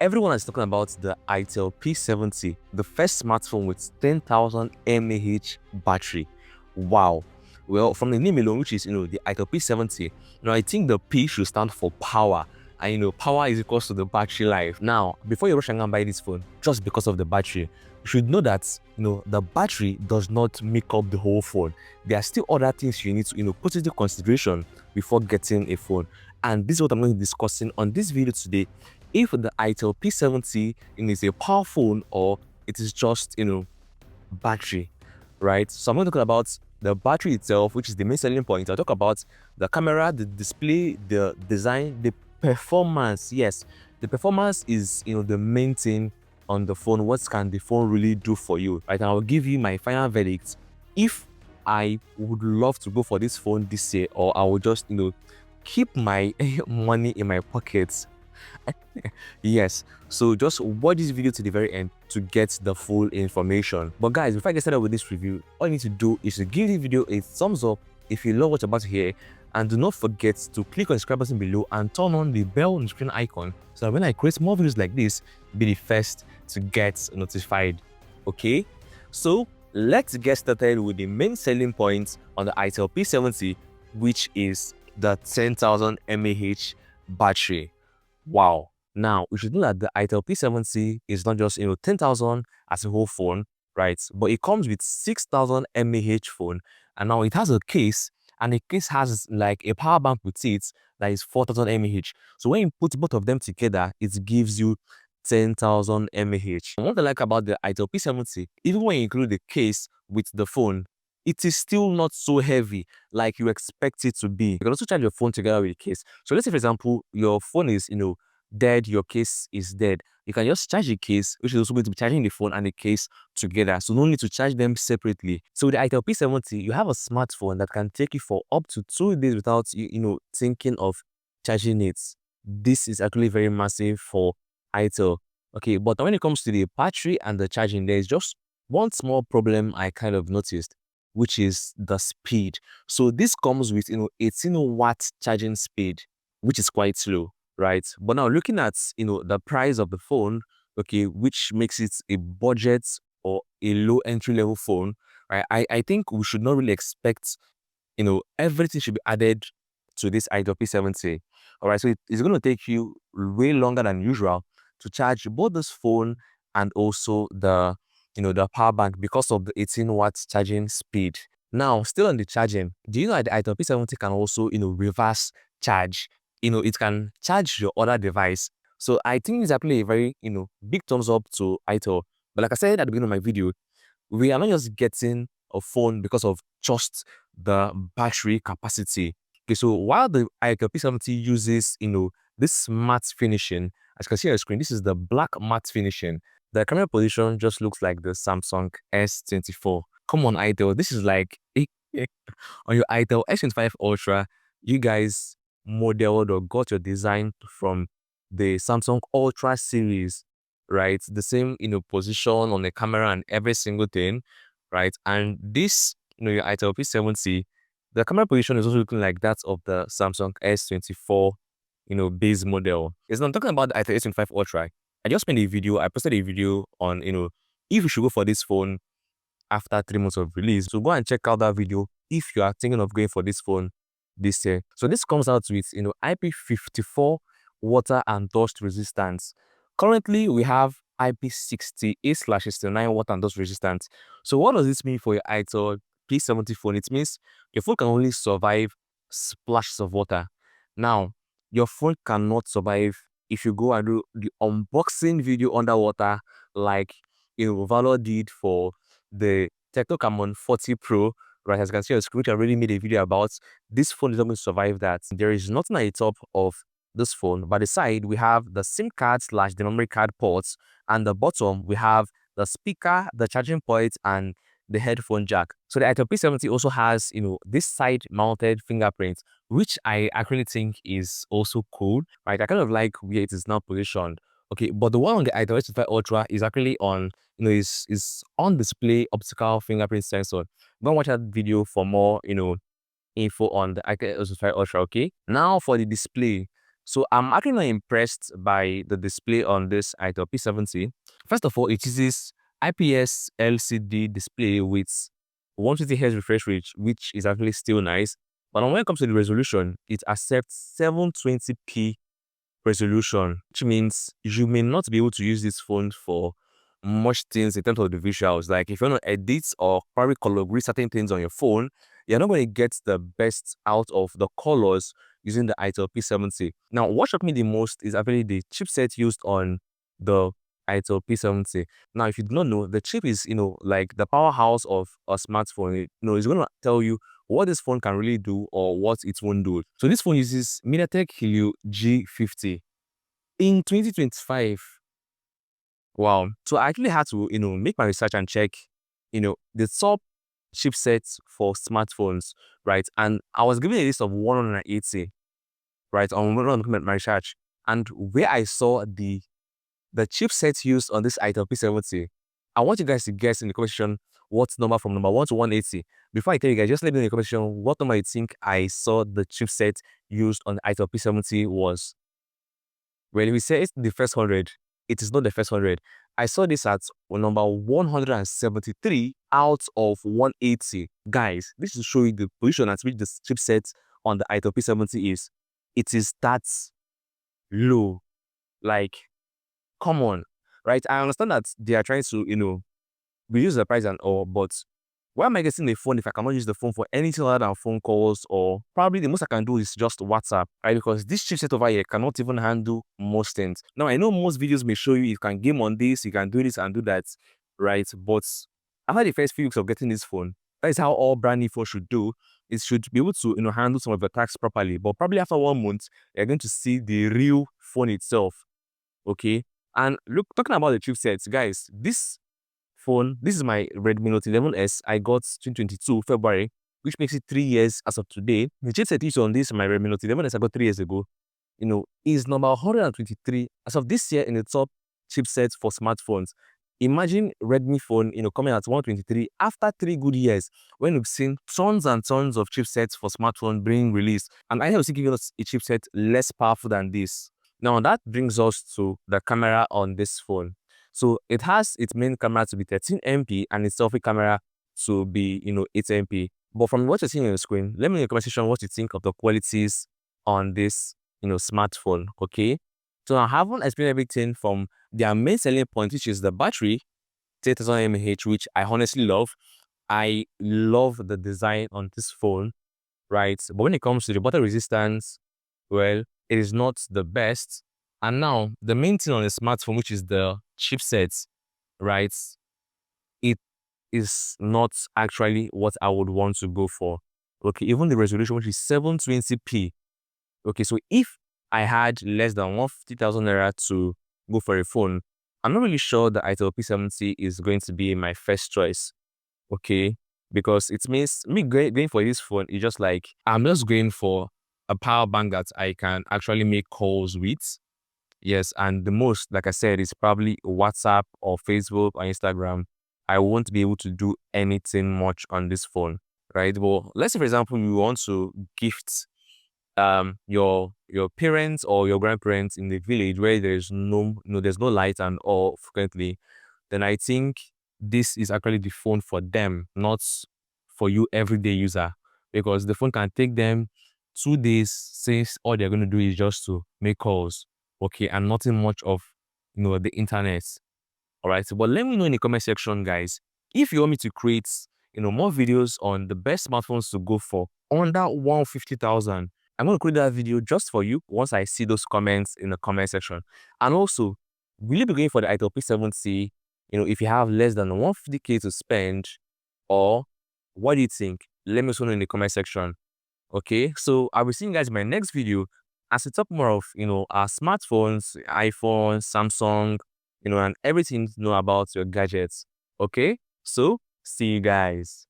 Everyone is talking about the Itel P70, the first smartphone with 10,000 mAh battery. Wow. Well, from the name alone, which is the Itel P70, I think the P should stand for power. And power is equals to the battery life. Now, before you rush and go and buy this phone, just because of the battery, you should know that the battery does not make up the whole phone. There are still other things you need to put into consideration before getting a phone. And this is what I'm going to be discussing on this video today. If the Itel P70 is a power phone or it is just battery, right? So I'm going to talk about the battery itself, which is the main selling point. I'll talk about the camera, the display, the design, the performance. Yes, the performance is the main thing on the phone. What can the phone really do for you, right? And I'll give you my final verdict if I would love to go for this phone this year, or I will just keep my money in my pockets. Yes, so just watch this video to the very end to get the full information. But guys, before I get started with this review, all you need to do is to give this video a thumbs up if you love what you're about to hear, and do not forget to click on the subscribe button below and turn on the bell notification icon so that when I create more videos like this, be the first to get notified. Okay, so let's get started with the main selling points on the Itel P70, which is the 10,000 mAh battery. Wow. Now, we should know that the Itel P70 is not just 10,000 as a whole phone, right? But it comes with 6,000 mAh phone, and now it has a case, and the case has like a power bank with it that is 4,000 mAh. So when you put both of them together, it gives you 10,000 mAh. And what I like about the Itel P70, even when you include the case with the phone, it is still not so heavy like you expect it to be. You can also charge your phone together with the case. So let's say, for example, your phone is dead, your case is dead. You can just charge the case, which is also going to be charging the phone and the case together. So no need to charge them separately. So with the Itel P70, you have a smartphone that can take you for up to 2 days without you thinking of charging it. This is actually very massive for Itel. Okay, but when it comes to the battery and the charging, there is just one small problem I kind of noticed, which is the speed. So this comes with 18 watt charging speed, which is quite slow, right? But now looking at the price of the phone, okay, which makes it a budget or a low entry level phone, right? I think we should not really expect everything should be added to this Itel P70. All right, so it's going to take you way longer than usual to charge both this phone and also the the power bank because of the 18 watts charging speed. Now, still on the charging, do you know that the Itel P70 can also reverse charge? It can charge your other device. So I think it's actually a very big thumbs up to Itel. But like I said at the beginning of my video, we are not just getting a phone because of just the battery capacity. Okay, so while the Itel P70 uses this matte finishing, as you can see on the screen, this is the black matte finishing. The camera position just looks like the Samsung S24. Come on, Itel, this is like on your Itel S25 Ultra, you guys modeled or got your design from the Samsung Ultra series, right? The same position on the camera and every single thing, right? And this your Itel P70, the camera position is also looking like that of the Samsung S24 base model. It's not talking about the Itel S25 Ultra. I just made a video, I posted a video on if you should go for this phone after 3 months of release. So go and check out that video if you are thinking of going for this phone this year. So this comes out with IP54 water and dust resistance. Currently we have IP68/69 water and dust resistance. So what does this mean for your Itel P70 phone? It means your phone can only survive splashes of water. Now, your phone cannot survive if you go and do the unboxing video underwater like Valor did for the Tecno Camon 40 Pro, right? As you can see on the screen, I already made a video about this phone is not going to survive that. There is nothing at the top of this phone. By the side, we have the SIM card / the memory card ports, and the bottom we have the speaker, the charging point, and the headphone jack. So the Itel P70 also has this side mounted fingerprint, which I actually think is also cool, right? I kind of like where it is now positioned. Okay, but the one on the Itel S25 Ultra is actually on is on display optical fingerprint sensor. Go and watch that video for more info on the Itel S25 Ultra. Okay, now for the display. So I'm actually not impressed by the display on this Itel P70. First of all, it uses IPS LCD display with 120 Hz refresh rate, which is actually still nice. But when it comes to the resolution, it accepts 720p resolution, which means you may not be able to use this phone for much things in terms of the visuals. Like if you want to edit or probably color grade certain things on your phone, you're not going to get the best out of the colors using the Itel P70. Now, what shocked me the most is actually the chipset used on the Itel P70. Now, if you do not know, the chip is, like the powerhouse of a smartphone. It's going to tell you what this phone can really do or what it won't do. So this phone uses MediaTek Helio G50 in 2025. Wow. So I actually had to, make my research and check, the top chipsets for smartphones, right? And I was given a list of 180, right, on my research. And where I saw the chipset used on this Itel P70, I want you guys to guess in the comment section what number from number 1 to 180. Before I tell you guys, just let me know in the comment section what number you think I saw the chipset used on the Itel P70 was. Well, if we say it's the first 100, it is not the first 100. I saw this at number 173 out of 180. Guys, this is to show you the position at which the chipset on the Itel P70 is. It is that low. Like, come on, right? I understand that they are trying to, reduce the price and all, but why am I getting the phone if I cannot use the phone for anything other than phone calls, or probably the most I can do is just WhatsApp, right? Because this chipset over here cannot even handle most things. Now, I know most videos may show you can game on this, you can do this and do that, right? But after the first few weeks of getting this phone, that is how all brand new phones should do. It should be able to, handle some of the tasks properly. But probably after 1 month, you're going to see the real phone itself, okay? And look, talking about the chipsets, guys, this phone, this is my Redmi Note 11S. I got 2022 February, which makes it 3 years as of today. The chipset used on this, my Redmi Note 11S, I got 3 years ago, is number 123 as of this year in the top chipsets for smartphones. Imagine Redmi phone, coming at 123 after 3 good years, when we've seen tons and tons of chipsets for smartphone being released. And I have given us a chipset less powerful than this. Now that brings us to the camera on this phone. So it has its main camera to be 13MP and its selfie camera to be, 8MP. But from what you're seeing on the screen, let me know in the comment section what you think of the qualities on this, smartphone, okay? So I haven't explained everything from their main selling point, which is the battery, 3000 mAh, which I honestly love. I love the design on this phone, right? But when it comes to the water resistance, well, it is not the best. And now, the main thing on the smartphone, which is the chipset, right? It is not actually what I would want to go for. Okay, even the resolution, which is 720p. Okay, so if I had less than 150,000 naira to go for a phone, I'm not really sure the Itel P70 is going to be my first choice. Okay, because it means me going for this phone is just like I'm just going for a power bank that I can actually make calls with. Yes, and the most, like I said, is probably WhatsApp or Facebook or Instagram. I won't be able to do anything much on this phone, right? Well, let's say, for example, you want to gift your parents or your grandparents in the village where there's there's no light and all frequently, then I think this is actually the phone for them, not for you everyday user, because the phone can take them 2 days since all they're going to do is just to make calls, okay, and nothing much of the internet. All right, but let me know in the comment section, guys, if you want me to create more videos on the best smartphones to go for under 150,000. I'm going to create that video just for you once I see those comments in the comment section. And also, will you be going for the Itel P70, if you have less than 150k to spend, or what do you think? Let me know in the comment section. Okay, so I will see you guys in my next video as we talk more of, our smartphones, iPhone, Samsung, and everything to know about your gadgets. Okay, so see you guys.